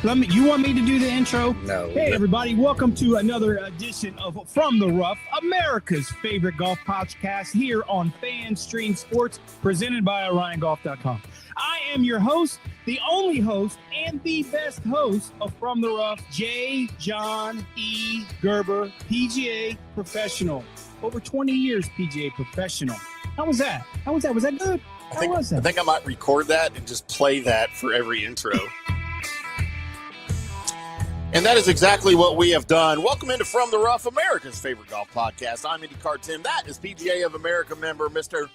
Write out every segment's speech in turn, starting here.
You want me to do the intro? No. Hey, everybody. Welcome to another edition of From the Rough, America's favorite golf podcast here on FanStream Sports, presented by OrionGolf.com. I am your host, the only host, and the best host of From the Rough, John E. Gerber, PGA professional. Over 20 years PGA professional. How was that? Was that good? I think I might record that and just play that for every intro. And that is exactly what we have done. Welcome into From the Rough, America's favorite golf podcast. I'm IndyCarTim. That is PGA of America member, Mr.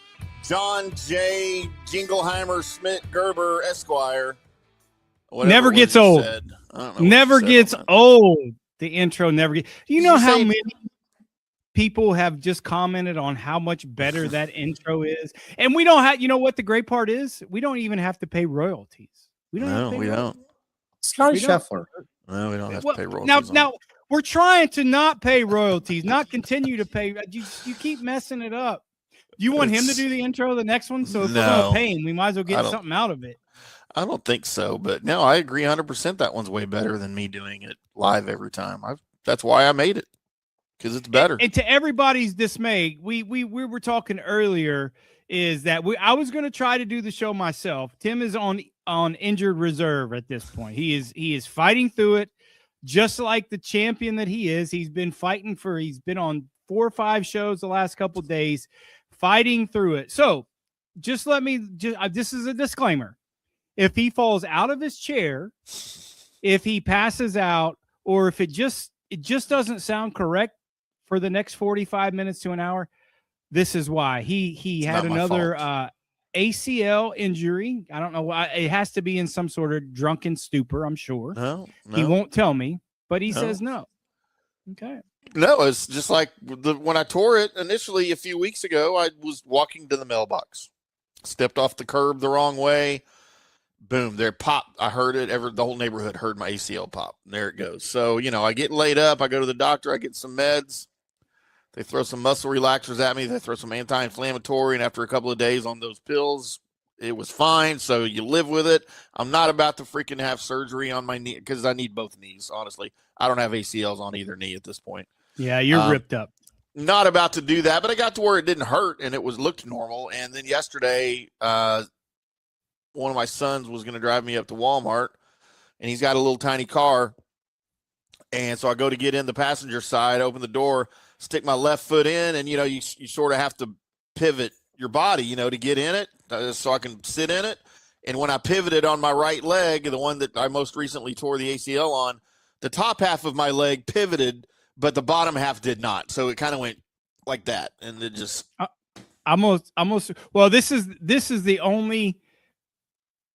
John J. Jingleheimer Schmidt Gerber, Esquire. Never gets old. Never gets old. The intro never gets. You know how many people have just commented on how much better that intro is? And we don't have, you know what the great part is? We don't even have to pay royalties. We don't. Scottie Scheffler. No, we don't have to pay royalties. Now we're trying to not pay royalties, not continue to pay. You keep messing it up. You want him to do the intro, the next one? So if we're going to pay him, we might as well get something out of it. I don't think so, but no, I agree 100%. That one's way better than me doing it live every time. That's why I made it, because it's better. And to everybody's dismay, we were talking earlier is that I was going to try to do the show myself. Tim is on injured reserve at this point. He is fighting through it, just like the champion that he is. He's been on 4 or 5 shows the last couple of days, fighting through it. So this is a disclaimer. If he falls out of his chair, if he passes out, or if it just doesn't sound correct for the next 45 minutes to an hour, this is why. He had another ACL injury. I don't know why. It has to be in some sort of drunken stupor, I'm sure. No. He won't tell me, but he says no. Okay. No, it's just like when I tore it initially a few weeks ago, I was walking to the mailbox, stepped off the curb the wrong way. Boom, there popped. I heard it. The whole neighborhood heard my ACL pop. There it goes. So, I get laid up. I go to the doctor. I get some meds. They throw some muscle relaxers at me. They throw some anti-inflammatory. And after a couple of days on those pills, it was fine. So you live with it. I'm not about to freaking have surgery on my knee because I need both knees, honestly. I don't have ACLs on either knee at this point. Yeah, you're ripped up. Not about to do that, but I got to where it didn't hurt and it looked normal. And then yesterday, one of my sons was going to drive me up to Walmart, and he's got a little tiny car. And so I go to get in the passenger side, open the door, stick my left foot in, and, you sort of have to pivot your body, to get in it so I can sit in it. And when I pivoted on my right leg, the one that I most recently tore the ACL on, the top half of my leg pivoted, but the bottom half did not. So it kind of went like that. And it just almost. Well, this is the only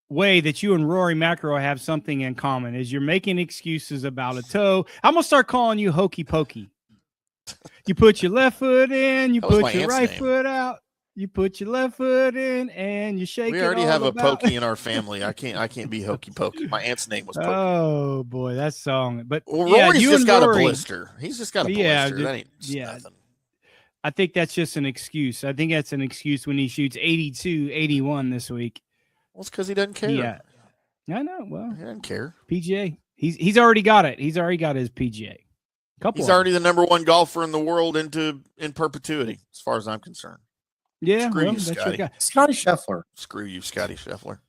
way that you and Rory McIlroy have something in common is you're making excuses about a toe. I'm going to start calling you hokey pokey. You put your left foot in, you put your right foot out. You put your left foot in and you shake it. We already have a pokey in our family. I can't be hokey pokey. My aunt's name was Pokey. Oh boy, that song. But Rory's just got a blister. He's just got a blister. That ain't nothing. I think that's just an excuse. I think that's an excuse when he shoots 82, 81 this week. Well, it's because he doesn't care. Yeah. I know. Well, he doesn't care. PGA. He's already got it. He's already got his PGA. He's already the number 1 golfer in the world in perpetuity, as far as I'm concerned. Yeah, Screw you, Scotty. Scottie Scheffler. Screw you, Scottie Scheffler.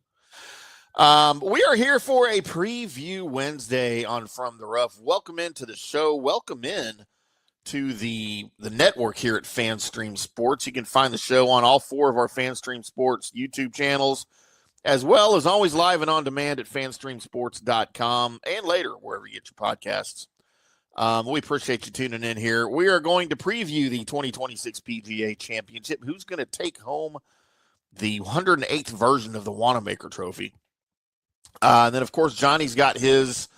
We are here for a preview Wednesday on From the Rough. Welcome into the show. Welcome in to the network here at FanStream Sports. You can find the show on all 4 of our FanStream Sports YouTube channels, as well as always live and on demand at fanstreamsports.com and later wherever you get your podcasts. We appreciate you tuning in here. We are going to preview the 2026 PGA Championship. Who's going to take home the 108th version of the Wanamaker Trophy? And then, of course, Johnny's got his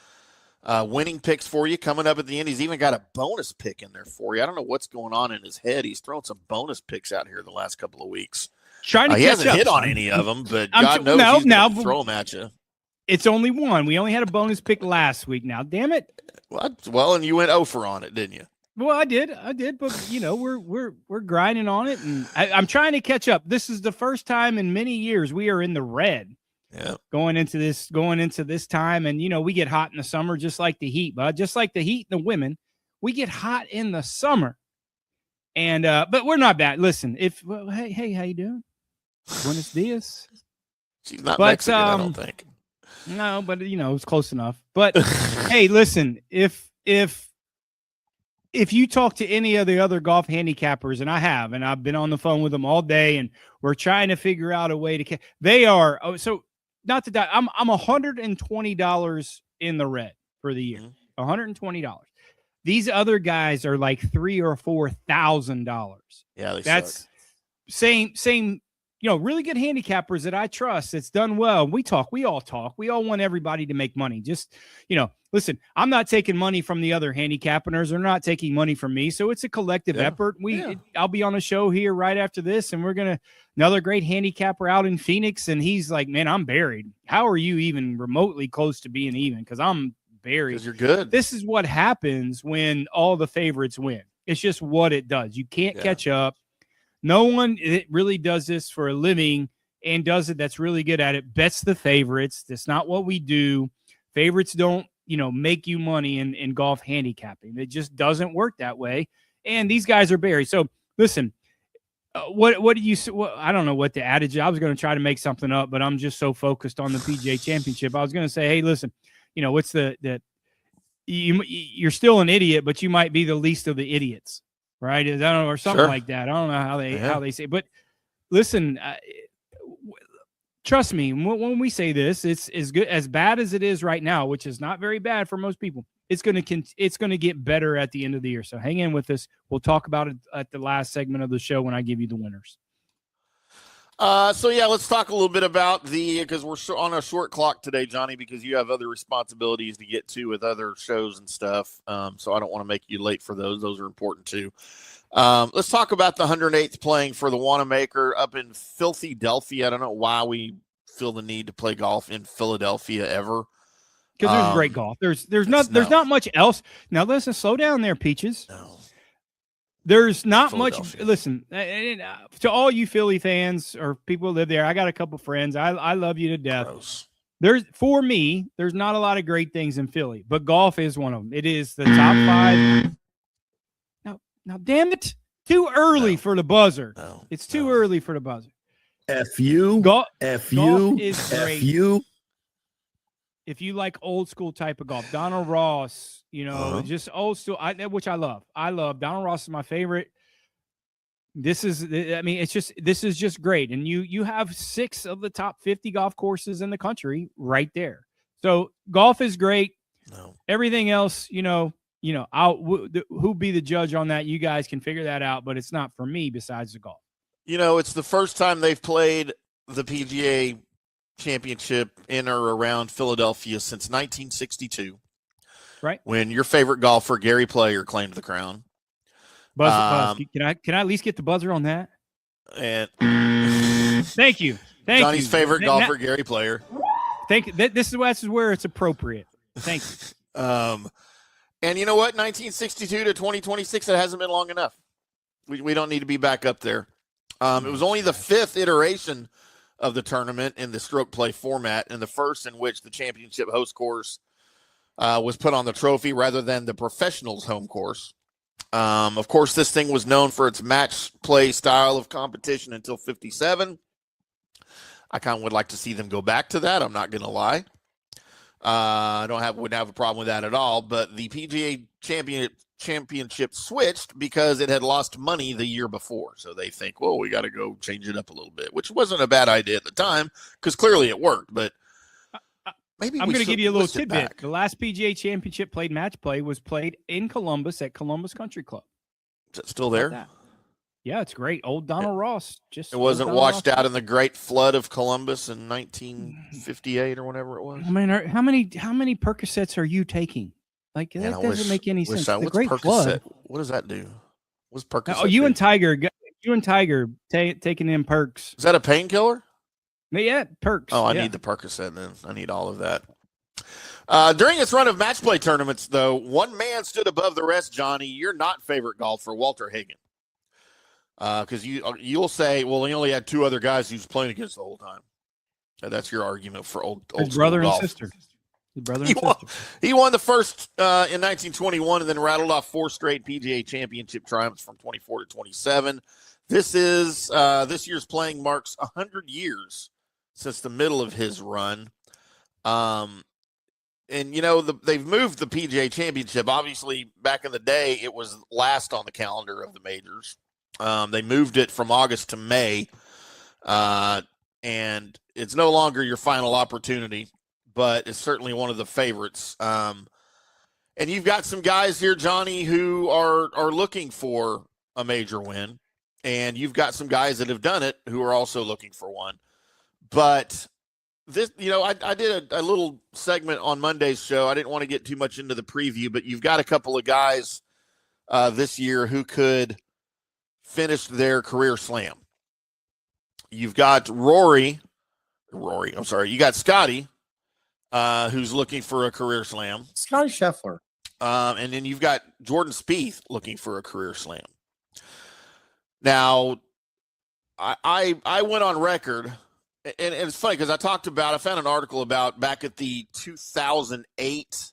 winning picks for you coming up at the end. He's even got a bonus pick in there for you. I don't know what's going on in his head. He's thrown some bonus picks out here the last couple of weeks. He hasn't hit on any of them, but God knows he's going to throw them at you. It's only one. We only had a bonus pick last week. Now, damn it. Well, and you went 0 for on it, didn't you? Well, I did, but we're grinding on it, and I'm trying to catch up. This is the first time in many years we are in the red Yeah. Going into this time. And, we get hot in the summer, just like the heat, bud. Just like the heat and the women, we get hot in the summer. And, but we're not bad. Listen, hey, how you doing? Buenos dias. She's not Mexican, I don't think. No, but it's close enough. But hey, listen, if you talk to any of the other golf handicappers, and I've been on the phone with them all day, and we're trying to figure out a way to they are so not to die. I'm $120 in the red for the year. $120. These other guys are like $3,000 or $4,000. Yeah, that's suck. Same. Really good handicappers that I trust. It's done well. We all talk. We all want everybody to make money. Just, listen, I'm not taking money from the other handicappers. They're not taking money from me. So it's a collective effort. I'll be on a show here right after this, and we're another great handicapper out in Phoenix. And he's like, man, I'm buried. How are you even remotely close to being even? Because I'm buried. Because you're good. This is what happens when all the favorites win. It's just what it does. You can't catch up. No one really does this for a living and does it that's really good at it. Bets the favorites. That's not what we do. Favorites don't, make you money in golf handicapping. It just doesn't work that way. And these guys are buried. So listen, what do you? I don't know what the adage is. I was going to try to make something up, but I'm just so focused on the PGA Championship. I was going to say, hey, listen, what's you're still an idiot, but you might be the least of the idiots. Right. I don't know, or something like that. I don't know how they say it. But listen, trust me, when we say this, it's as good, as bad as it is right now, which is not very bad for most people. It's going to get better at the end of the year. So hang in with us. We'll talk about it at the last segment of the show when I give you the winners. Let's talk a little bit about because we're on a short clock today, Johnny, because you have other responsibilities to get to with other shows and stuff. So I don't want to make you late for those. Those are important too. Let's talk about the 108th playing for the Wanamaker up in Philadelphia. I don't know why we feel the need to play golf in Philadelphia ever. Because there's great golf. There's not much else. Now listen, slow down there, Peaches. No. There's not much. Listen, to all you Philly fans or people who live there, I got a couple friends. I love you to death. Gross. For me, there's not a lot of great things in Philly, but golf is one of them. It is the top 5. Now, damn it! Too early for the buzzer. It's too early for the buzzer. F you. Golf is great. F you. If you like old school type of golf, Donald Ross, just old school, which I love. I love Donald Ross is my favorite. This is just great. And you have 6 of the top 50 golf courses in the country right there. So golf is great. No. Everything else, who be the judge on that? You guys can figure that out, but it's not for me besides the golf. It's the first time they've played the PGA Championship in or around Philadelphia since 1962. Right. When your favorite golfer, Gary Player, claimed the crown. Buzz, can I at least get the buzzer on that? And thank you. Johnny's favorite golfer, Gary Player. This is where it's appropriate. Thank you. And you know what? 1962 to 2026, it hasn't been long enough. We don't need to be back up there. It was only the 5th iteration of the tournament in the stroke play format, and the first in which the championship host course was put on the trophy rather than the professionals' home course. Of course, this thing was known for its match play style of competition until 57. I kind of would like to see them go back to that. I'm not going to lie. I wouldn't have a problem with that at all. But the PGA Championship switched because it had lost money the year before. So they think, well, we got to go change it up a little bit, which wasn't a bad idea at the time because clearly it worked. But maybe I'm going to give you a little tidbit. The last PGA Championship played match play was played in Columbus at Columbus Country Club. Is it still there? Yeah, it's great. Old Donald Ross. It wasn't washed out in the great flood of Columbus in 1958 or whenever it was. I mean, how many Percocets are you taking? Like that doesn't make any sense. The great flood. What does that do? What's Percocet? Oh, you and Tiger taking in perks. Is that a painkiller? Yeah, perks. Oh, I need the Percocet then. I need all of that. During its run of match play tournaments, though, one man stood above the rest, Johnny. Your not favorite golfer, Walter Hagen. Because you'll say, well, he only had 2 other guys he was playing against the whole time. That's your argument for old His brother golf. and sister. His brother and sister. He won the first in 1921 and then rattled off 4 straight PGA Championship triumphs from 24 to 27. This year's playing marks 100 years since the middle of his run. And, they've moved the PGA Championship. Obviously, back in the day, it was last on the calendar of the majors. They moved it from August to May, and it's no longer your final opportunity, but it's certainly one of the favorites. And you've got some guys here, Johnny, who are looking for a major win, and you've got some guys that have done it who are also looking for one. But this, I did a little segment on Monday's show. I didn't want to get too much into the preview, but you've got a couple of guys this year who could finish their career slam. You've got Rory. You got Scottie, who's looking for a career slam. Scottie Scheffler. And then you've got Jordan Spieth looking for a career slam. Now, I went on record. And it's funny because I found an article about back at the 2008,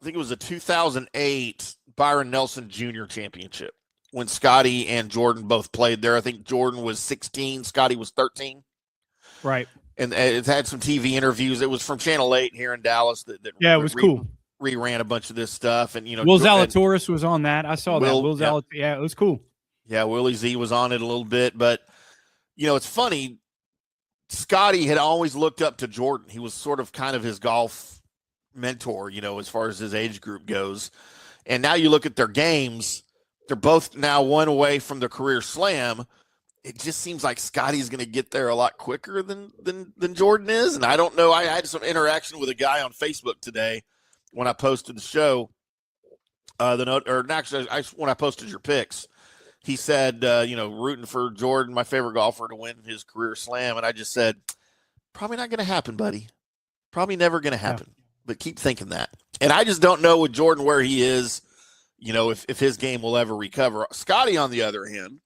I think it was the 2008 Byron Nelson Jr. Championship when Scottie and Jordan both played there. I think Jordan was 16, Scottie was 13. Right. And it's had some TV interviews. It was from Channel 8 here in Dallas. It was cool. Reran a bunch of this stuff. And, Will Zalatoris was on that. I saw that. It was cool. Yeah, Willie Z was on it a little bit, but it's funny. Scottie had always looked up to Jordan. He was sort of kind of his golf mentor, as far as his age group goes. And now you look at their games, they're both now one away from the career slam. It just seems like Scottie's going to get there a lot quicker than Jordan is. And I don't know. I had some interaction with a guy on Facebook today when I posted the show. When I posted your picks. He said, rooting for Jordan, my favorite golfer, to win his career slam. And I just said, probably not going to happen, buddy. Probably never going to happen. Yeah. But keep thinking that. And I just don't know with Jordan where he is, if his game will ever recover. Scottie, on the other hand,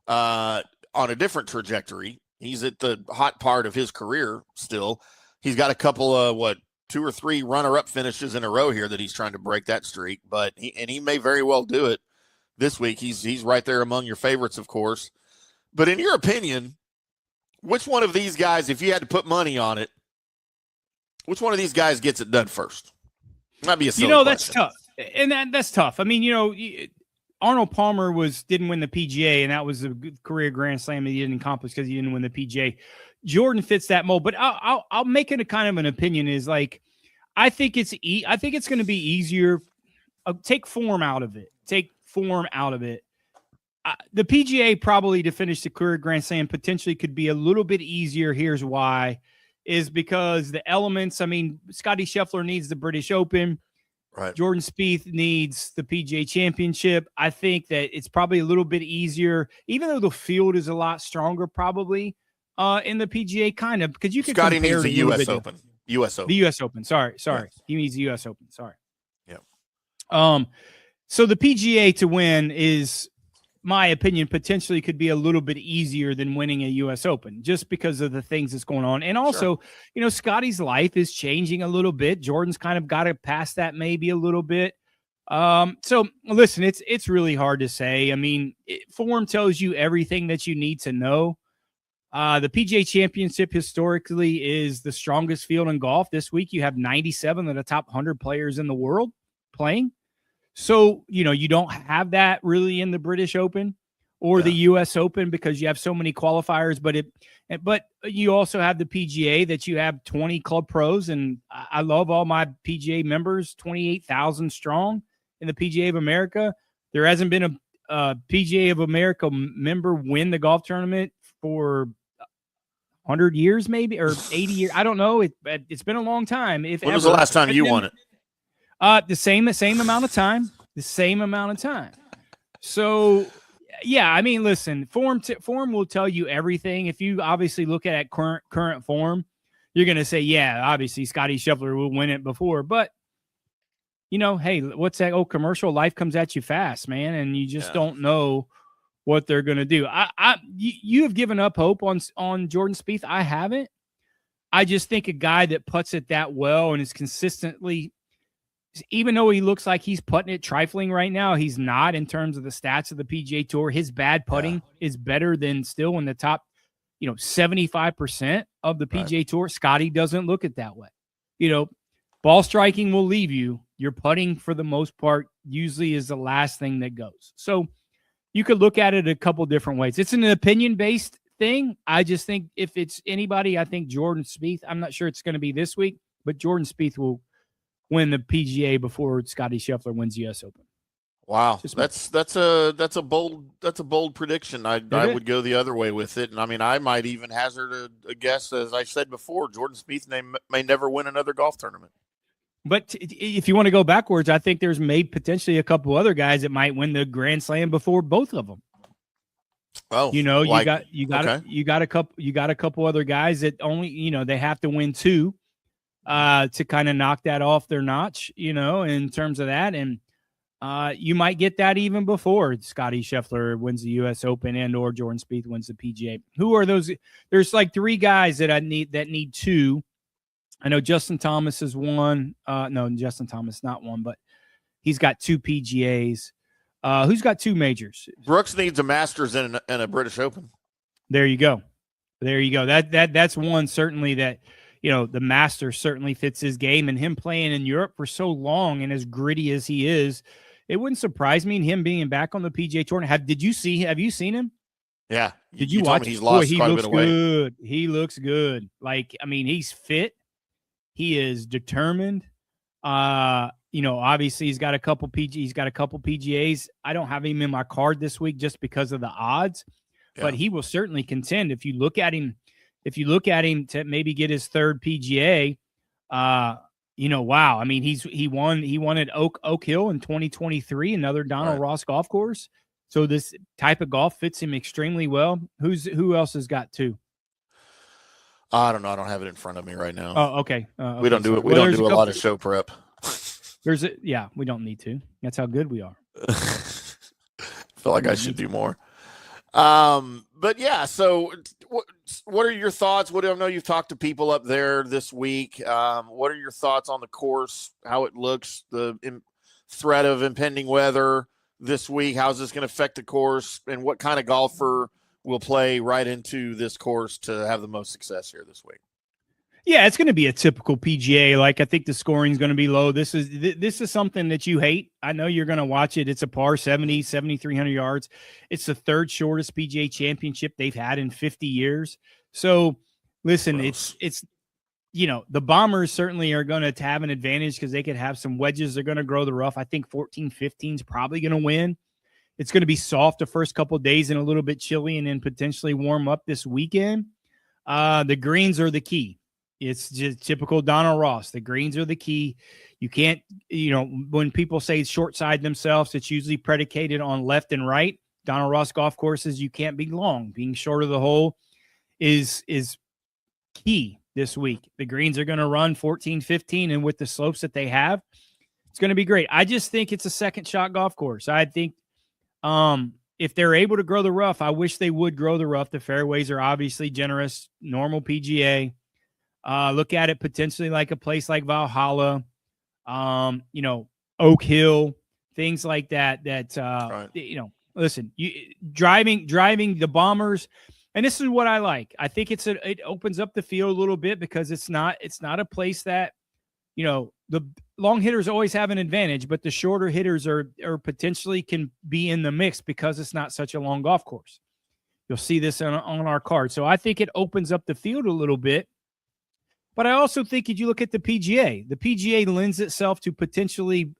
on a different trajectory. He's at the hot part of his career still. He's got a couple of, 2 or 3 runner-up finishes in a row here that he's trying to break that streak. But he may very well do it. This week, he's right there among your favorites, of course. But in your opinion, which one of these guys, if you had to put money on it, which one of these guys gets it done first? Might be a silly question. That's tough. And that's tough. I mean, Arnold Palmer didn't win the PGA, and that was a good career Grand Slam that he didn't accomplish because he didn't win the PGA. Jordan fits that mold, but I'll make it a kind of an opinion is like, I think it's going to be easier. Take form out of it. The PGA probably to finish the career Grand Slam potentially could be a little bit easier. Here's why, is because the elements, I mean, Scottie Scheffler needs the British Open. Right. Jordan Spieth needs the PGA Championship. I think that it's probably a little bit easier, even though the field is a lot stronger probably in the PGA kind of, because you can Scottie needs the U.S. Open. The U.S. Open. Sorry. Yes. He needs the U.S. Open. Sorry. Yeah. So the PGA to win is, my opinion, potentially could be a little bit easier than winning a U.S. Open just because of the things that's going on. And also, Scottie's life is changing a little bit. Jordan's kind of got to pass that maybe a little bit. So listen, it's really hard to say. I mean, form tells you everything that you need to know. The PGA Championship historically is the strongest field in golf. This week, you have 97 of the top 100 players in the world playing. So, you don't have that really in the British Open or the U.S. Open because you have so many qualifiers. But you also have the PGA that you have 20 club pros. And I love all my PGA members, 28,000 strong in the PGA of America. There hasn't been a PGA of America member win the golf tournament for 100 years maybe, or 80 years. I don't know. It's been a long time. When was the last time you won it? The same amount of time. So, yeah, I mean, listen, form will tell you everything. If you obviously look at current form, you're going to say, yeah, obviously Scottie Scheffler will win it before. But, hey, what's that old commercial? Life comes at you fast, man, and you just don't know what they're going to do. You have given up hope on Jordan Spieth. I haven't. I just think a guy that puts it that well and is consistently, even though he looks like he's putting it trifling right now, he's not in terms of the stats of the PGA Tour. His bad putting is better than still in the top, 75% of the PGA Tour. Scottie doesn't look it that way. Ball striking will leave you. Your putting, for the most part, usually is the last thing that goes. So you could look at it a couple different ways. It's an opinion-based thing. I just think if it's anybody, I think Jordan Spieth. I'm not sure it's going to be this week, but Jordan Spieth will win the PGA before Scottie Scheffler wins the U.S. Open. Wow, that's a bold prediction. I would go the other way with it, and I mean I might even hazard a guess, as I said before, Jordan Spieth may never win another golf tournament. But if you want to go backwards, I think there's potentially a couple other guys that might win the Grand Slam before both of them. Oh, you got a couple other guys that only they have to win two to kind of knock that off their notch, in terms of that, and you might get that even before Scottie Scheffler wins the U.S. Open and or Jordan Spieth wins the PGA. Who are those? There's like three guys that need two. I know Justin Thomas is one. No, Justin Thomas not one, but he's got two PGAs. Who's got two majors? Brooks needs a Masters and a British Open. There you go. That's one certainly that the Masters certainly fits his game, and him playing in Europe for so long and as gritty as he is, it wouldn't surprise me in him being back on the PGA Tour. Have you seen him? Yeah. Did you watch? He's lost he quite looks a bit of weight. good. He looks good. He's fit. He is determined. Obviously he's got a couple PGAs. I don't have him in my card this week just because of the odds, but he will certainly contend. If you look at him to maybe get his third PGA, wow. I mean, he won at Oak Hill in 2023, another Donald Ross golf course. So this type of golf fits him extremely well. Who else has got two? I don't know. I don't have it in front of me right now. Oh, okay. We don't do it. We don't do a lot of show prep. We don't need to. That's how good we are. I feel like I should do more. But yeah, so what are your thoughts? I know you've talked to people up there this week. What are your thoughts on the course, how it looks, the threat of impending weather this week? How's this going to affect the course, and what kind of golfer will play right into this course to have the most success here this week? Yeah, it's going to be a typical PGA. I think the scoring is going to be low. This is something that you hate. I know you're going to watch it. It's a par 70, 7,300 yards. It's the third shortest PGA Championship they've had in 50 years. So, listen, Gross. it's the Bombers certainly are going to have an advantage because they could have some wedges. They're going to grow the rough. I think 14, 15 is probably going to win. It's going to be soft the first couple of days and a little bit chilly, and then potentially warm up this weekend. The greens are the key. It's just typical Donald Ross. The greens are the key. You can't, when people say short side themselves, it's usually predicated on left and right. Donald Ross golf courses, you can't be long. Being short of the hole is key this week. The greens are going to run 14, 15, and with the slopes that they have, it's going to be great. I just think it's a second shot golf course. I think if they're able to grow the rough, I wish they would grow the rough. The fairways are obviously generous, normal PGA. Look at it potentially like a place like Valhalla, Oak Hill, things like that. Listen, driving the Bombers, and this is what I like. I think it opens up the field a little bit because it's not a place that, the long hitters always have an advantage, but the shorter hitters are potentially can be in the mix because it's not such a long golf course. You'll see this on our card. So I think it opens up the field a little bit. But I also think if you look at the PGA lends itself to potentially,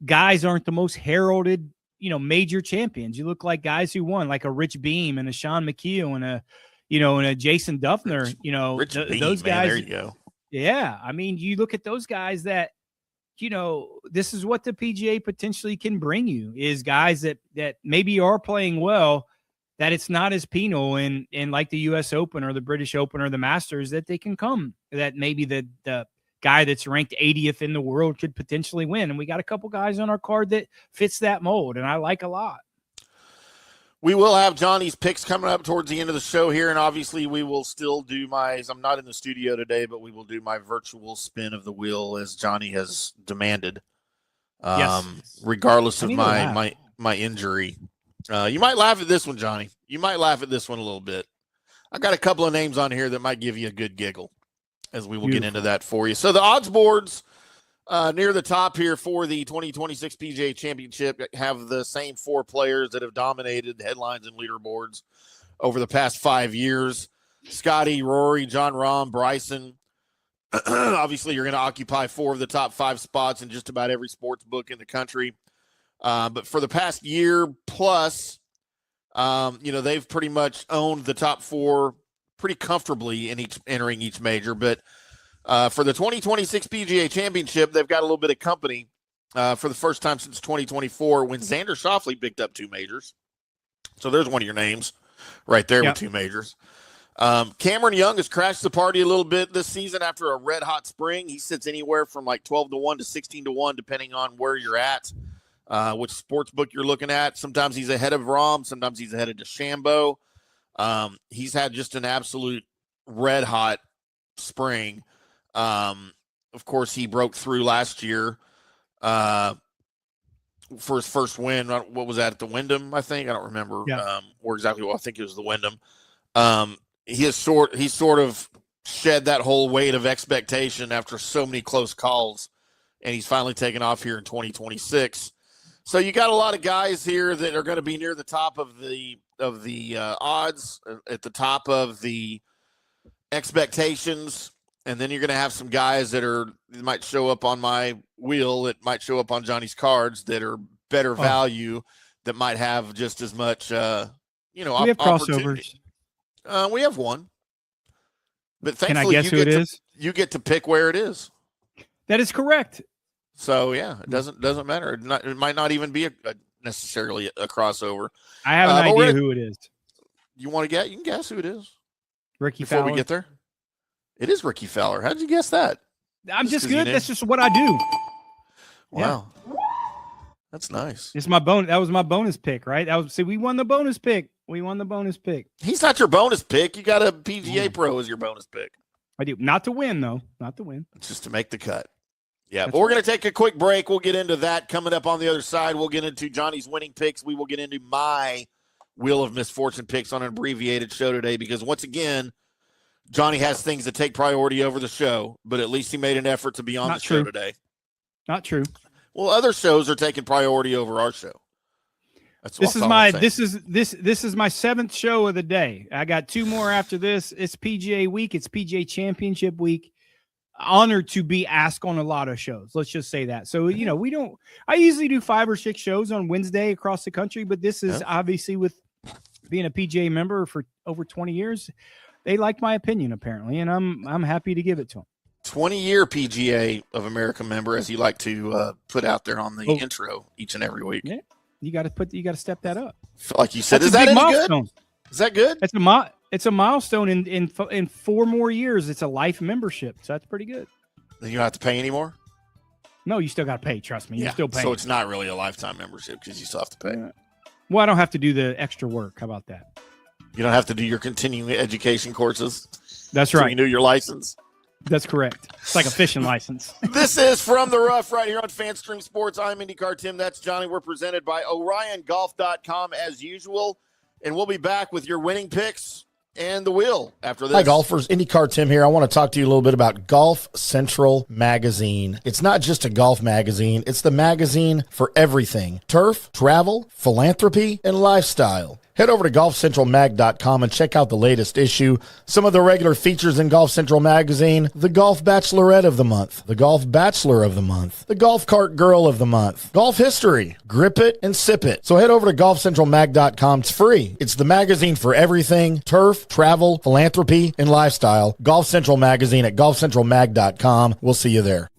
guys aren't the most heralded, major champions. You look like guys who won, like a Rich Beam and a Sean McKeel and a Jason Duffner. Beam, those guys. Man, there you go. Yeah, I mean, you look at those guys that, this is what the PGA potentially can bring you is guys that maybe are playing well, that it's not as penal in like the U.S. Open or the British Open or the Masters that they can come, that maybe the guy that's ranked 80th in the world could potentially win. And we got a couple guys on our card that fits that mold, and I like a lot. We will have Johnny's picks coming up towards the end of the show here, and obviously we will still do I'm not in the studio today, but we will do my virtual spin of the wheel as Johnny has demanded. Regardless of my injury. You might laugh at this one, Johnny. You might laugh at this one a little bit. I got a couple of names on here that might give you a good giggle as we will get into that for you. So the odds boards near the top here for the 2026 PGA Championship have the same 4 players that have dominated the headlines and leaderboards over the past 5 years. Scottie, Rory, John Rahm, Bryson. Obviously, you're going to occupy 4 of the top 5 spots in just about every sports book in the country. But for the past year plus, they've pretty much owned the top 4 pretty comfortably in entering each major. But for the 2026 PGA Championship, they've got a little bit of company for the first time since 2024 when Xander Schauffele picked up 2 majors. So there's one of your names right there with 2 majors. Cameron Young has crashed the party a little bit this season after a red-hot spring. He sits anywhere from like 12-1 to 16-1, depending on where you're at, which sports book you're looking at. Sometimes he's ahead of Rahm. Sometimes he's ahead of DeChambeau. He's had just an absolute red-hot spring. Of course, he broke through last year for his first win. What was that, at the Wyndham, I think? I don't remember where exactly. Well, I think it was the Wyndham. He's sort of shed that whole weight of expectation after so many close calls, and he's finally taken off here in 2026. So you got a lot of guys here that are going to be near the top of the odds, at the top of the expectations. And then you're going to have some guys that might show up on my wheel, that might show up on Johnny's cards, that are better value, that might have just as much, we have crossovers. We have one. But thankfully, can I guess who it is? You get to pick where it is. That is correct. So, yeah, it doesn't matter. It might not even be necessarily a crossover. I have an idea who it is. You want to guess? You can guess who it is. Ricky Before Fowler. we get there. It is Ricky Fowler. How did you guess that? I'm just good. That's just what I do. Wow. Yeah. That's nice. It's my bonus. That was my bonus pick, right? We won the bonus pick. He's not your bonus pick. You got a PGA Pro as your bonus pick. I do. Not to win, though. Not to win. It's just to make the cut. Yeah, but we're going to take a quick break. We'll get into that coming up on the other side. We'll get into Johnny's winning picks. We will get into my Wheel of Misfortune picks on an abbreviated show today because, once again, Johnny has things that take priority over the show, but at least he made an effort to be on the show today. Not true. Well, other shows are taking priority over our show. This is my 7th show of the day. I got 2 more after this. It's PGA week. It's PGA Championship week. Honored to be asked on a lot of shows. Let's just say that. So, I usually do 5 or 6 shows on Wednesday across the country, but this is obviously, with being a PGA member for over 20 years, they like my opinion apparently, and I'm happy to give it to them. 20-year PGA of America member, as you like to put out there on the intro each and every week. Yeah, you got to step that up. Like you said, that's is that any milestone. Good? Is that good? It's a milestone in 4 more years. It's a life membership, so that's pretty good. Then you don't have to pay anymore? No, you still got to pay. Trust me, you're still paying. So it's not really a lifetime membership because you still have to pay. Well, I don't have to do the extra work. How about that? You don't have to do your continuing education courses. That's right. You do your license. That's correct. It's like a fishing license. This is From the Rough right here on FanStream Sports. I'm IndyCarTim. That's Johnny. We're presented by OrionGolf.com as usual. And we'll be back with your winning picks and the wheel after this. Hi, golfers. IndyCarTim here. I want to talk to you a little bit about Golf Central Magazine. It's not just a golf magazine. It's the magazine for everything. Turf, travel, philanthropy, and lifestyle. Head over to golfcentralmag.com and check out the latest issue. Some of the regular features in Golf Central Magazine: the Golf Bachelorette of the Month, the Golf Bachelor of the Month, the Golf Cart Girl of the Month, Golf History, Grip It and Sip It. So head over to golfcentralmag.com. It's free. It's the magazine for everything: turf, travel, philanthropy, and lifestyle. Golf Central Magazine at golfcentralmag.com. We'll see you there.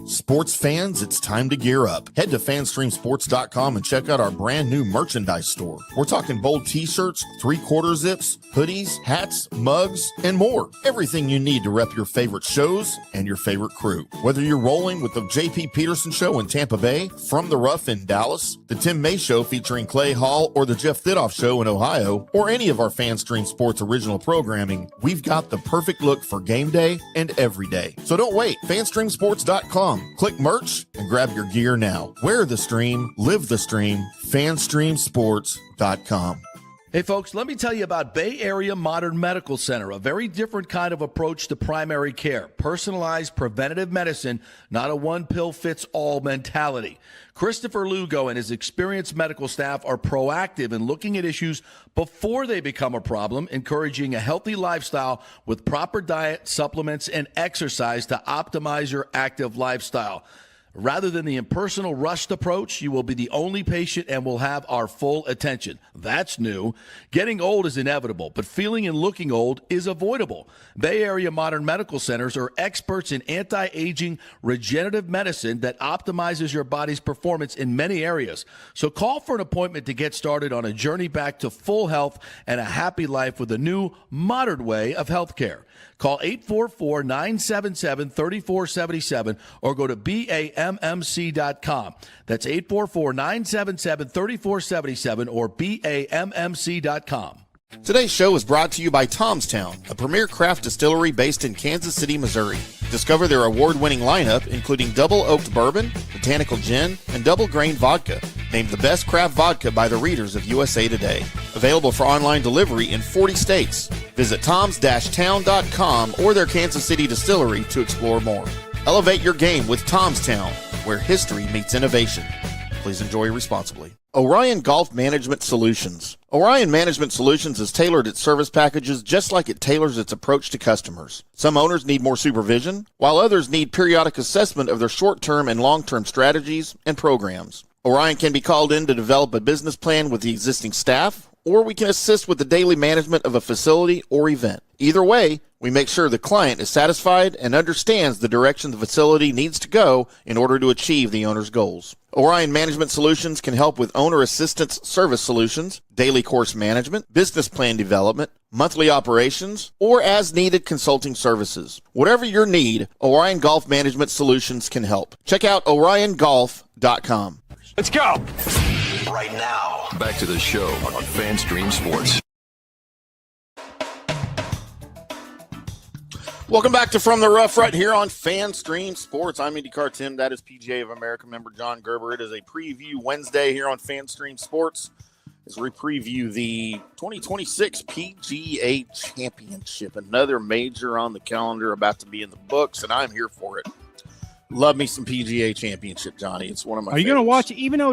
Sports fans, it's time to gear up. Head to fanstreamsports.com and check out our brand new merchandise store. We're talking bold t-shirts, 3/4 zips, hoodies, hats, mugs, and more. Everything you need to rep your favorite shows and your favorite crew. Whether you're rolling with the JP Peterson Show in Tampa Bay, From the Rough in Dallas, the Tim May Show featuring Clay Hall, or the Jeff Thidoff Show in Ohio, or any of our FanStream Sports original programming, we've got the perfect look for game day and every day. So don't wait. FanStreamSports.com. Click merch and grab your gear now. Wear the stream, live the stream. FanStreamSports.com. Hey folks, let me tell you about Bay Area Modern Medical Center, a very different kind of approach to primary care. Personalized preventative medicine, not a one-pill-fits-all mentality. Christopher Lugo and his experienced medical staff are proactive in looking at issues before they become a problem, encouraging a healthy lifestyle with proper diet, supplements, and exercise to optimize your active lifestyle. Rather than the impersonal, rushed approach, you will be the only patient and will have our full attention. That's new. Getting old is inevitable, but feeling and looking old is avoidable. Bay Area Modern Medical Centers are experts in anti-aging regenerative medicine that optimizes your body's performance in many areas. So call for an appointment to get started on a journey back to full health and a happy life with a new, modern way of healthcare. Call 844-977-3477 or go to BAMMC.com. That's 844-977-3477 or BAMMC.com. Today's show is brought to you by Tomstown, a premier craft distillery based in Kansas City, Missouri. Discover their award-winning lineup, including double oaked bourbon, botanical gin, and double grain vodka. Named the best craft vodka by the readers of USA Today. Available for online delivery in 40 states. Visit toms-town.com or their Kansas City distillery to explore more. Elevate your game with Tomstown, where history meets innovation. Please enjoy responsibly. Orion Golf Management Solutions. Orion Management Solutions has tailored its service packages just like it tailors its approach to customers. Some owners need more supervision, while others need periodic assessment of their short-term and long-term strategies and programs. Orion can be called in to develop a business plan with the existing staff, or we can assist with the daily management of a facility or event. Either way, we make sure the client is satisfied and understands the direction the facility needs to go in order to achieve the owner's goals. Orion Management Solutions can help with owner assistance service solutions, daily course management, business plan development, monthly operations, or as-needed consulting services. Whatever your need, Orion Golf Management Solutions can help. Check out oriongolf.com. Let's go. Right now, back to the show on FanStream Sports. Welcome back to From the Rough right here on FanStream Sports. I'm IndyCarTim. That is PGA of America member John Gerber. It is a preview Wednesday here on FanStream Sports as we preview the 2026 PGA Championship. Another major on the calendar about to be in the books, and I'm here for it. Love me some PGA Championship, Johnny. It's one of my Are you favorites. going to watch, even though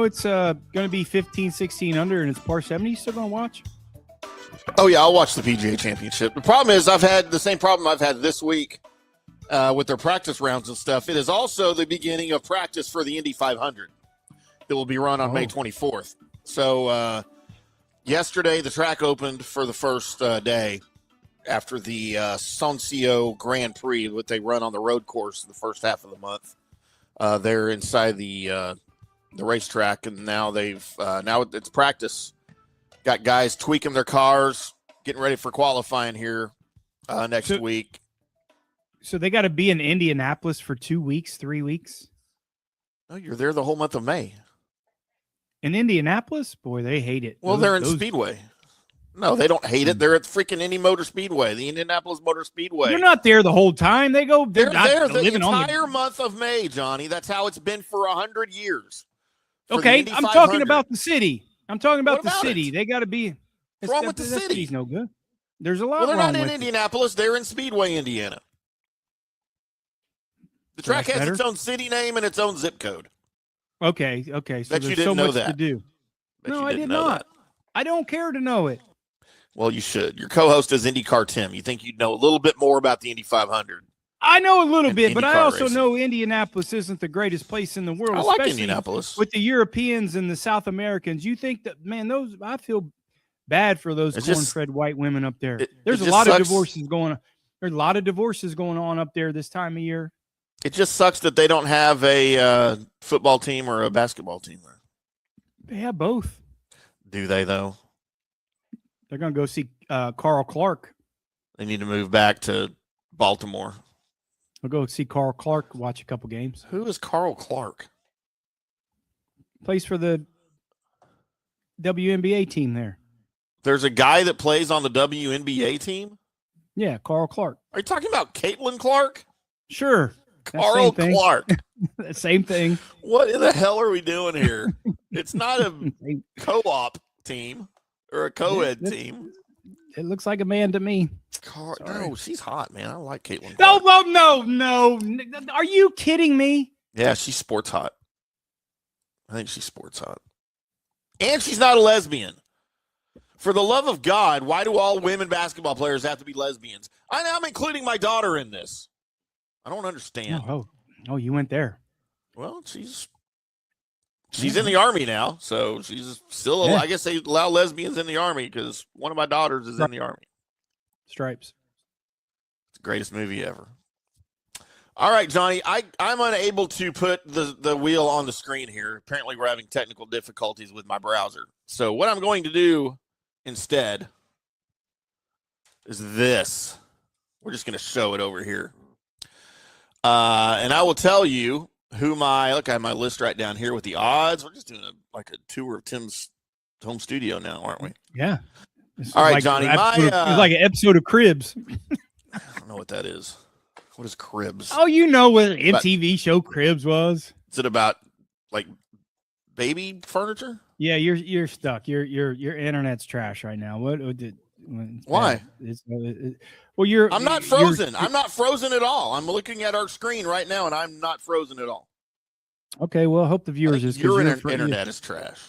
it's going to be 15, 16 under and it's par 70, you still going to watch? Oh, yeah, I'll watch the PGA Championship. The problem is I've had the same problem I've had this week with their practice rounds and stuff. It is also the beginning of practice for the Indy 500 that will be run on May 24th. So yesterday the track opened for the first day after the Soncio Grand Prix, what they run on the road course the first half of the month. They're inside the racetrack, and now now it's practice. Got guys tweaking their cars, getting ready for qualifying here next week. So they got to be in Indianapolis for 2 weeks, 3 weeks? No, you're there the whole month of May. In Indianapolis? Boy, they hate it. Well, they're in Speedway. No, they don't hate it. They're at the freaking Indy Motor Speedway, the Indianapolis Motor Speedway. They're not there the whole time. They're there the entire month of May, Johnny. That's how it's been for 100 years. Okay, I'm talking about the city. I'm talking about the city. It? They got to be. What's wrong with the city? City's no good. There's a lot. Well, they're wrong not in with Indianapolis. They're in Speedway, Indiana. The track has its own city name and its own zip code. Okay. So there's so much to do. No, I did not. I don't care to know it. Well, you should. Your co-host is IndyCarTim. You think you'd know a little bit more about the Indy 500. I know a little bit, but I also racing. know Indianapolis isn't the greatest place in the world. I like especially Indianapolis. with the Europeans and the South Americans. You think that, man, I feel bad for those corn-fed white women up there. There's a lot of divorces going on. There's a lot of divorces going on up there this time of year. It just sucks that they don't have a football team or a basketball team there. They have both. Do they, though? They're going to go see Carl Clark. They need to move back to Baltimore. We'll go see Carl Clark, watch a couple games. Who is Carl Clark? Plays for the WNBA team there. There's a guy that plays on the WNBA team? Yeah, Carl Clark. Are you talking about Caitlin Clark? Sure. Carl Clark. Same thing. What in the hell are we doing here? It's not a co-op team or a co-ed team. It looks like a man to me. No, she's hot, man. I like Caitlin Clark. No. Are you kidding me? Yeah, she's sports hot. I think she's sports hot. And she's not a lesbian. For the love of God, why do all women basketball players have to be lesbians? I'm including my daughter in this. I don't understand. Oh, you went there. Well, she's in the Army now, so she's still. Yeah. I guess they allow lesbians in the Army because one of my daughters is in the Army. Stripes. It's the greatest movie ever. All right, Johnny, I'm unable to put the wheel on the screen here. Apparently, we're having technical difficulties with my browser. So what I'm going to do instead is this. We're just going to show it over here. And I will tell you who look, I have my list right down here with the odds. We're just doing a tour of Tim's home studio now, aren't we? Yeah. All right, Johnny. It's like an episode of Cribs. I don't know what that is. What is Cribs? Oh, you know what MTV show Cribs was? Is it about like baby furniture? Yeah, you're stuck. Your internet's trash right now. Why? Well, I'm not frozen. I'm not frozen at all. I'm looking at our screen right now, and I'm not frozen at all. Okay, well, I hope the viewers is. Your internet is trash.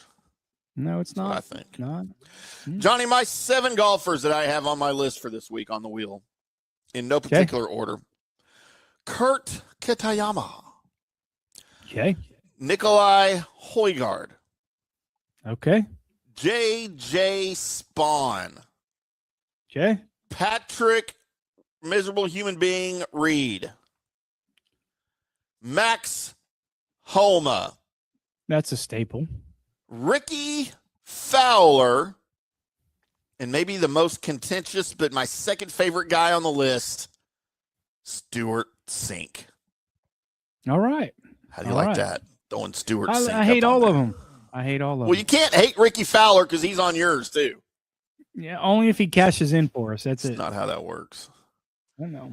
No, it's not. I think. Not. Johnny, my 7 golfers that I have on my list for this week on the wheel, in no particular order. Kurt Kitayama. Okay. Nikolai Højgaard. Okay. J.J. Spawn. Okay. Patrick, miserable human being, Reed. Max Homa. That's a staple. Ricky Fowler. And maybe the most contentious, but my second favorite guy on the list, Stuart Sink. All right. How do you like that? Throwing Stuart Sink. I hate all of them. I hate all of them. Well, you can't hate Ricky Fowler because he's on yours, too. Yeah, only if he cashes in for us. That's it. Not how that works. I know.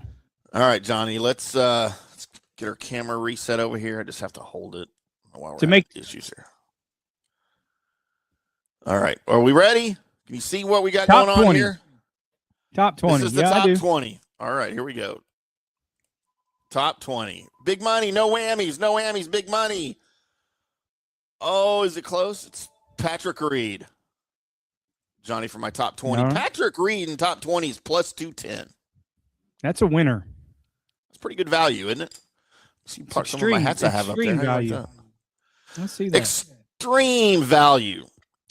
All right, Johnny. Let's get our camera reset over here. I just have to hold it while we're having issues here. All right. Are we ready? Can you see what we got going on here? Top 20. This is the top 20. All right, here we go. Top 20. Big money, no whammies. No whammies, big money. Oh, is it close? It's Patrick Reed. Johnny, for my top 20. No. Patrick Reed in top 20 is plus 210. That's a winner. That's pretty good value, isn't it? See some of my hats I have up there. Value. Let's see that. Extreme value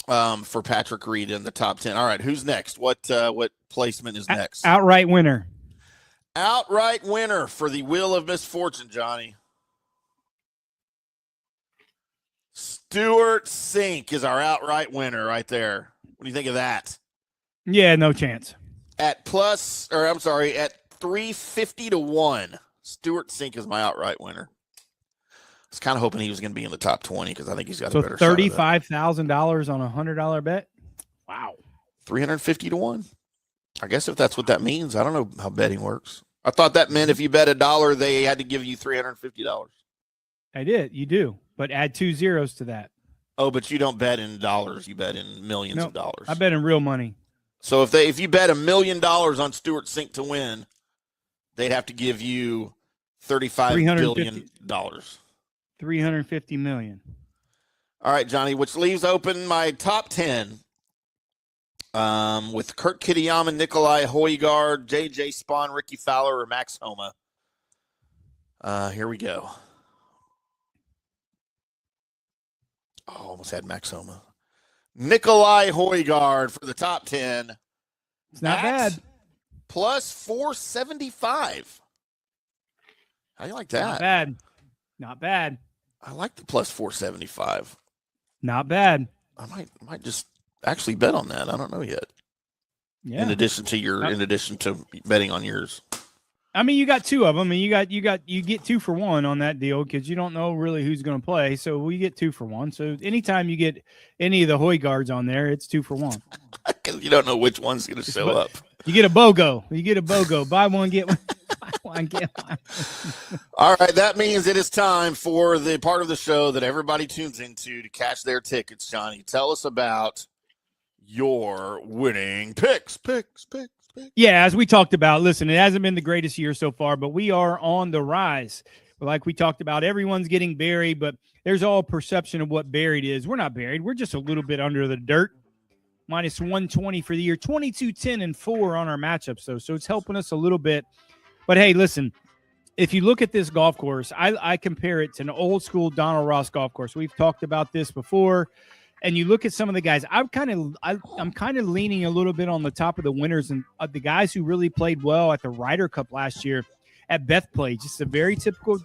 for Patrick Reed in the top 10. All right, who's next? What placement is next? Outright winner. Outright winner for the Wheel of Misfortune, Johnny. Stuart Sink is our outright winner right there. What do you think of that? Yeah, no chance. At 350 to 1. Stuart Sink is my outright winner. I was kind of hoping he was going to be in the top 20 because I think he's got a better shot. $35,000 on a $100 bet. Wow. 350 to 1. I guess if that's what that means. I don't know how betting works. I thought that meant if you bet $1, they had to give you $350. I did. You do. But add 2 zeros to that. Oh, but you don't bet in dollars. You bet in millions of dollars. I bet in real money. So if you bet $1 million on Stuart Sink to win, they'd have to give you $35 billion. $350 million. All right, Johnny, which leaves open my top 10 with Kurt Kitayama, Nikolai Højgaard, J.J. Spawn, Ricky Fowler, or Max Homa. Here we go. Oh, almost had Max Homa. Nikolai Højgaard for the top 10. It's not bad. Plus 475. How you like Not that? bad. Not bad. I like the plus 475. Not bad. I might just actually bet on that. I don't know yet. Yeah. In addition to betting on yours. I mean, you got two of them, and you get 2 for 1 on that deal because you don't know really who's going to play. So we get 2 for 1. So anytime you get any of the Højgaards on there, it's 2 for 1. Because you don't know which one's going to show up. You get a BOGO. Buy one, get one. Buy one, get one. All right, that means it is time for the part of the show that everybody tunes into to cash their tickets. Johnny, tell us about your winning picks. Yeah, as we talked about, listen, it hasn't been the greatest year so far, but we are on the rise. Like we talked about, everyone's getting buried, but there's all perception of what buried is. We're not buried. We're just a little bit under the dirt. Minus 120 for the year, 22, 10, and 4 on our matchups, though. So it's helping us a little bit. But, hey, listen, if you look at this golf course, I compare it to an old-school Donald Ross golf course. We've talked about this before. And you look at some of the guys, I'm kind of leaning a little bit on the top of the winners and the guys who really played well at the Ryder Cup last year at Bethpage. It's a very typical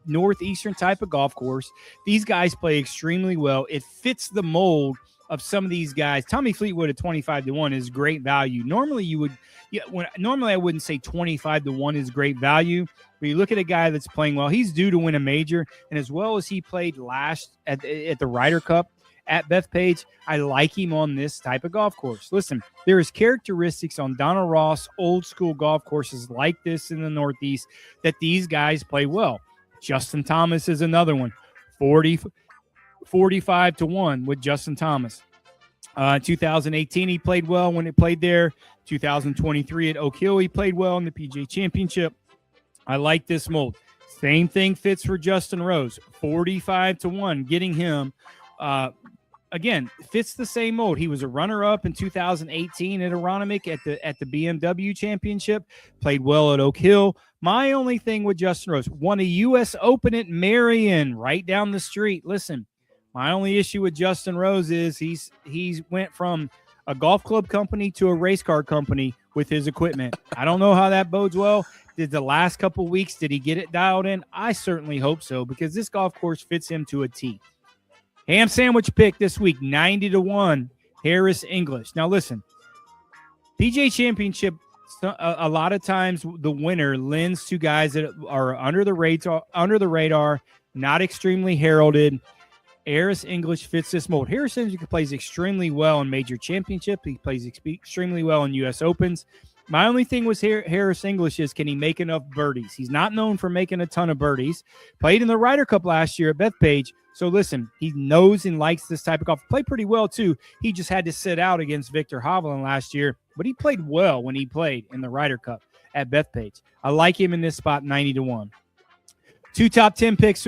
northeastern type of golf course. These guys play extremely well. It fits the mold of some of these guys. Tommy Fleetwood at 25-1 is great value. Normally I wouldn't say 25-1 is great value, but you look at a guy that's playing well. He's due to win a major, and as well as he played last at the Ryder Cup at Bethpage, I like him on this type of golf course. Listen, there is characteristics on Donald Ross old school golf courses like this in the Northeast that these guys play well. Justin Thomas is another one. 45-1 with Justin Thomas. 2018, he played well when it played there. 2023 at Oak Hill, he played well in the PGA Championship. I like this mold. Same thing fits for Justin Rose. 45-1, getting him. Again, fits the same mold. He was a runner-up in 2018 at Aronimink at the BMW Championship. Played well at Oak Hill. My only thing with Justin Rose, won a U.S. Open at Marion, right down the street. Listen, my only issue with Justin Rose is he's went from a golf club company to a race car company with his equipment. I don't know how that bodes well. Did the last couple weeks, did he get it dialed in? I certainly hope so, because this golf course fits him to a T. Ham sandwich pick this week, 90-1, Harris English. Now listen, PGA Championship, a lot of times the winner lends to guys that are under the radar, not extremely heralded. Harris English fits this mold. Harris English plays extremely well in major championship. He plays extremely well in U.S. Opens. My only thing with Harris English is, can he make enough birdies? He's not known for making a ton of birdies. Played in the Ryder Cup last year at Bethpage. So listen, he knows and likes this type of golf. Played pretty well too. He just had to sit out against Victor Hovland last year, but he played well when he played in the Ryder Cup at Bethpage. I like him in this spot, 90-1. 2 top 10 picks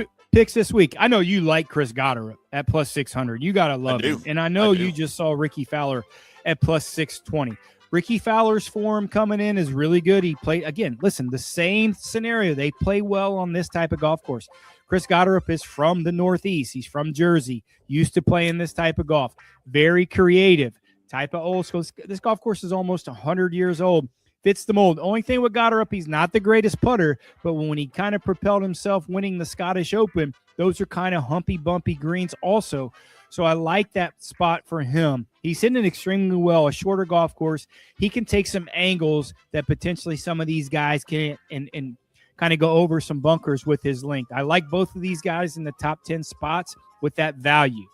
this week. I know you like Chris Goddard at plus 600. You got to love him. And I know you just saw Ricky Fowler at plus 620. Ricky Fowler's form coming in is really good. He played, again, listen, the same scenario. They play well on this type of golf course. Chris Goddard is from the Northeast. He's from Jersey, used to playing this type of golf. Very creative, type of old school. This golf course is almost 100 years old. Fits the mold. The only thing with Goddard, he's not the greatest putter, but when he kind of propelled himself winning the Scottish Open, those are kind of humpy, bumpy greens also. So I like that spot for him. He's hitting it extremely well, a shorter golf course. He can take some angles that potentially some of these guys can and kind of go over some bunkers with his length. I like both of these guys in the top 10 spots with that value.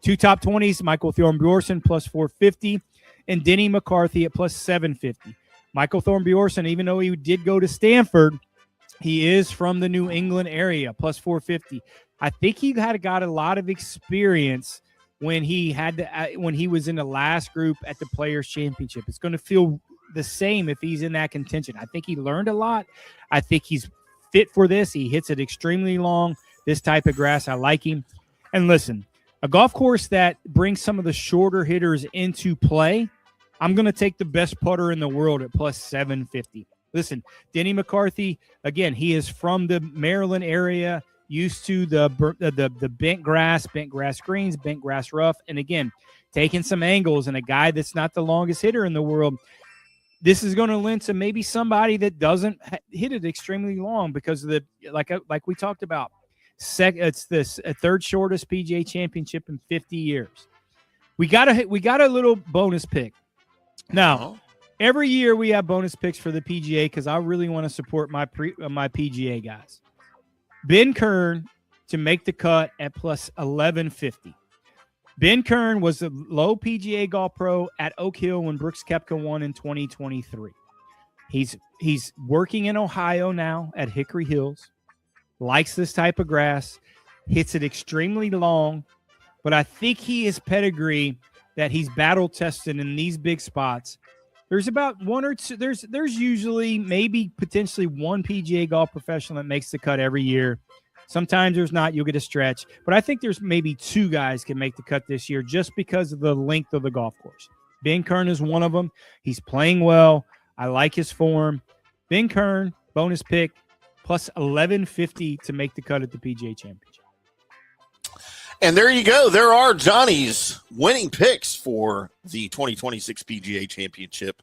2 top 20s, Michael Thornbjornsson plus 450 and Denny McCarthy at plus 750. Michael Thornbjornsson, even though he did go to Stanford, he is from the New England area, plus 450. I think he got a lot of experience when he was in the last group at the Players Championship. It's going to feel the same if he's in that contention. I think he learned a lot. I think he's fit for this. He hits it extremely long. This type of grass, I like him. And listen, a golf course that brings some of the shorter hitters into play, I'm going to take the best putter in the world at plus 750. Listen, Denny McCarthy, again, he is from the Maryland area, used to the bent grass greens, bent grass rough, and again, taking some angles, and a guy that's not the longest hitter in the world. this is going to lend to maybe somebody that doesn't hit it extremely long because of the like we talked about. It's this third shortest PGA Championship in 50 years. We got a little bonus pick. Now, every year we have bonus picks for the PGA because I really want to support my PGA guys. Ben Kern to make the cut at plus 1150. Ben Kern was a low PGA Golf Pro at Oak Hill when Brooks Koepka won in 2023. He's working in Ohio now at Hickory Hills. Likes this type of grass. Hits it extremely long. But I think he is pedigree that he's battle tested in these big spots. There's about one or two. There's usually maybe potentially one PGA golf professional that makes the cut every year. Sometimes there's not. You'll get a stretch. But I think there's maybe two guys can make the cut this year just because of the length of the golf course. Ben Kern is one of them. He's playing well. I like his form. Ben Kern, bonus pick, plus 1150 to make the cut at the PGA Championship. And there you go. There are Johnny's winning picks for the 2026 PGA Championship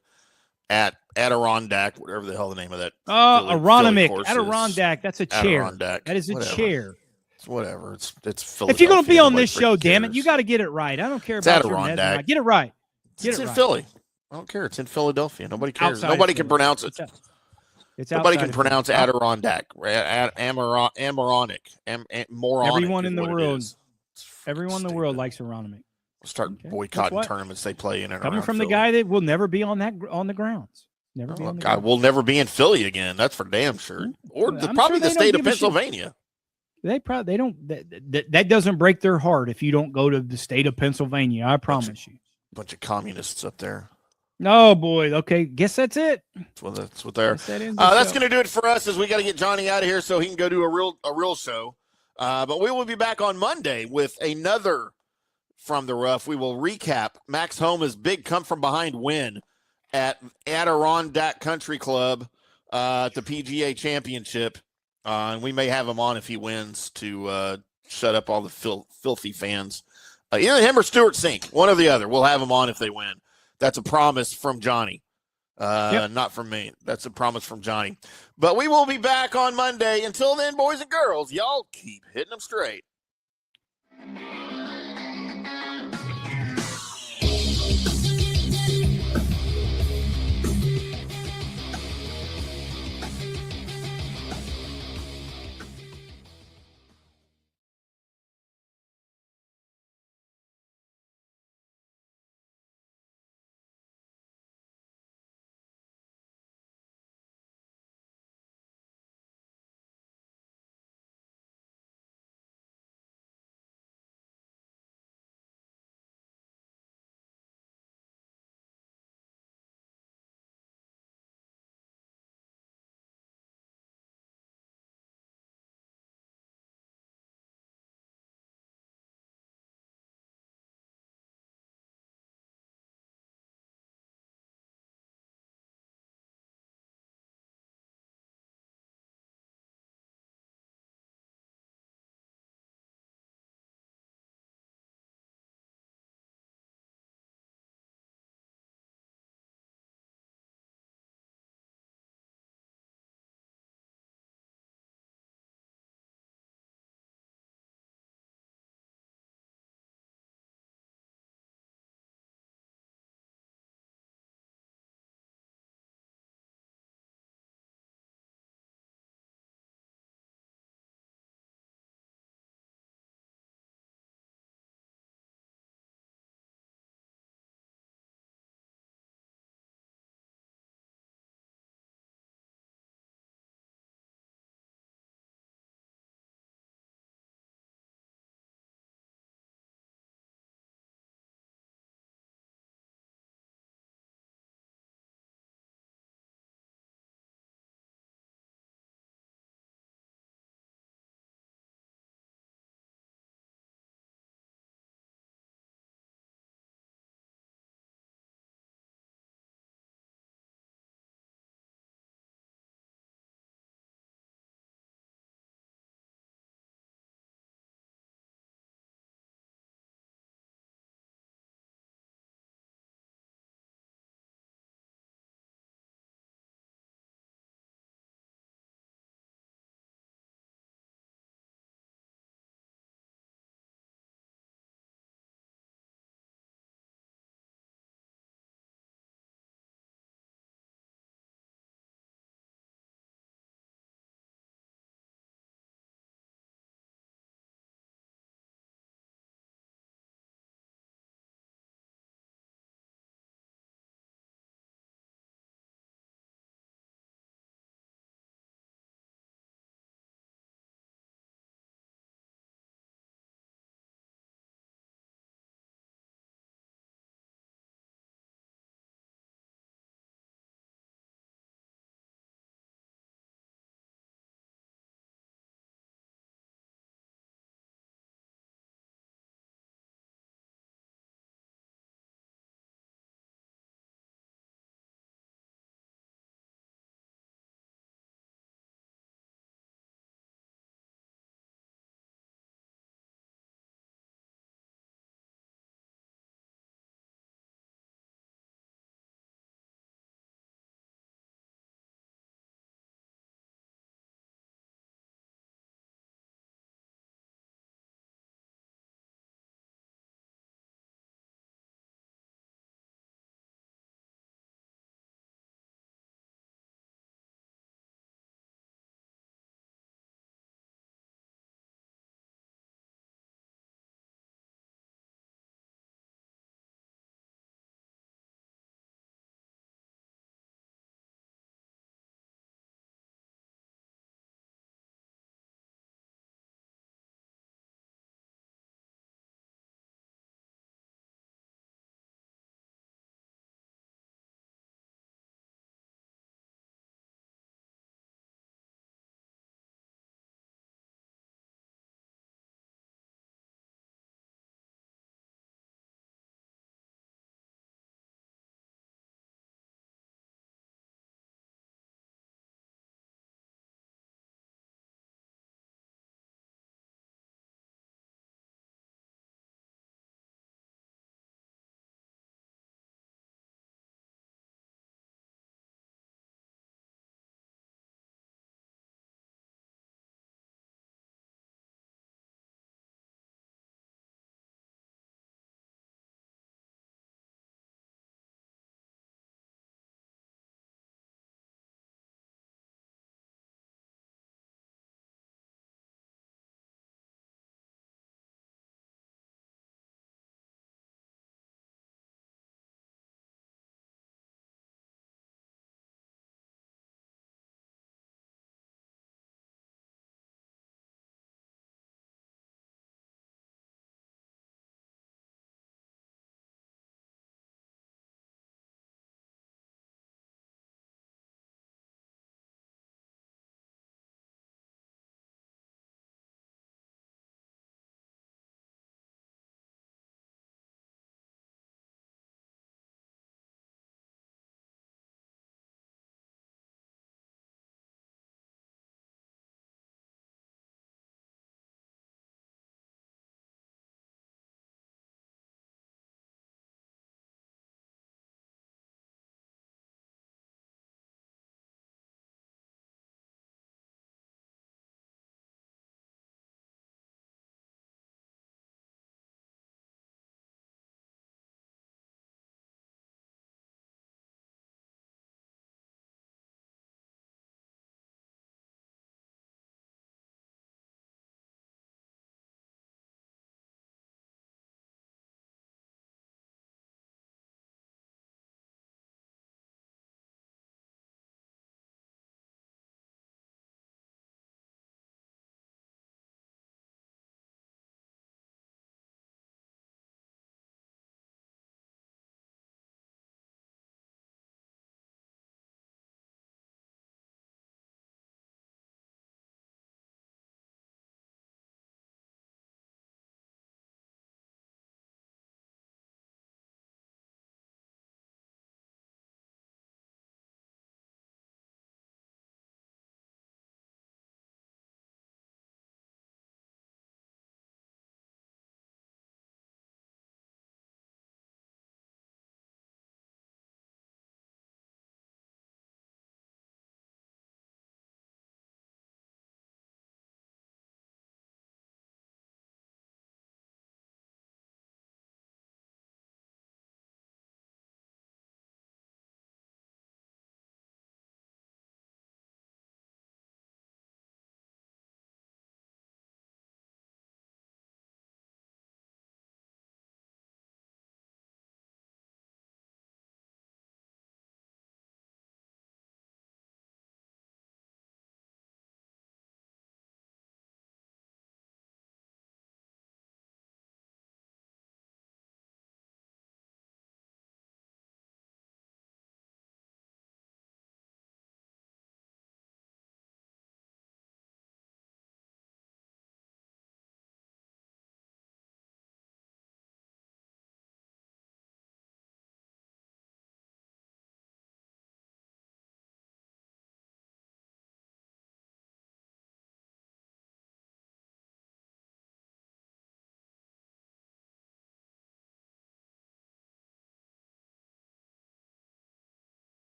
at Adirondack, whatever the hell the name of that. Aronimink. Adirondack. That's a chair. Adirondack. That is a chair. It's whatever. It's Philadelphia. If you're going to be on this show, damn it, you got to get it right. I don't care about your Adirondack. Get it right. It's in Philly. I don't care. It's in Philadelphia. Nobody cares. Outside Nobody can pronounce it. Nobody can pronounce Adirondack. Amaronic. Everyone in the world. Everyone in the world likes Aronimink. Start boycotting tournaments they play in and coming around from Philly. the guy that will never be on the grounds. Never be on the grounds. We'll never be in Philly again. That's for damn sure. Or probably the state of Pennsylvania. They don't. That doesn't break their heart if you don't go to the state of Pennsylvania. I promise you. Bunch of communists up there. Oh boy. Okay. Guess that's it. That's what they're. That's going to do it for us. As we got to get Johnny out of here so he can go do a real show. But we will be back on Monday with another From the Rough. We will recap Max Homa's big come-from-behind win at Adirondack Country Club at the PGA Championship. And we may have him on if he wins to shut up all the filthy fans. Either him or Stuart Sink, one or the other. We'll have him on if they win. That's a promise from Johnny. Not from me. That's a promise from Johnny. But we will be back on Monday. Until then, boys and girls, y'all keep hitting them straight.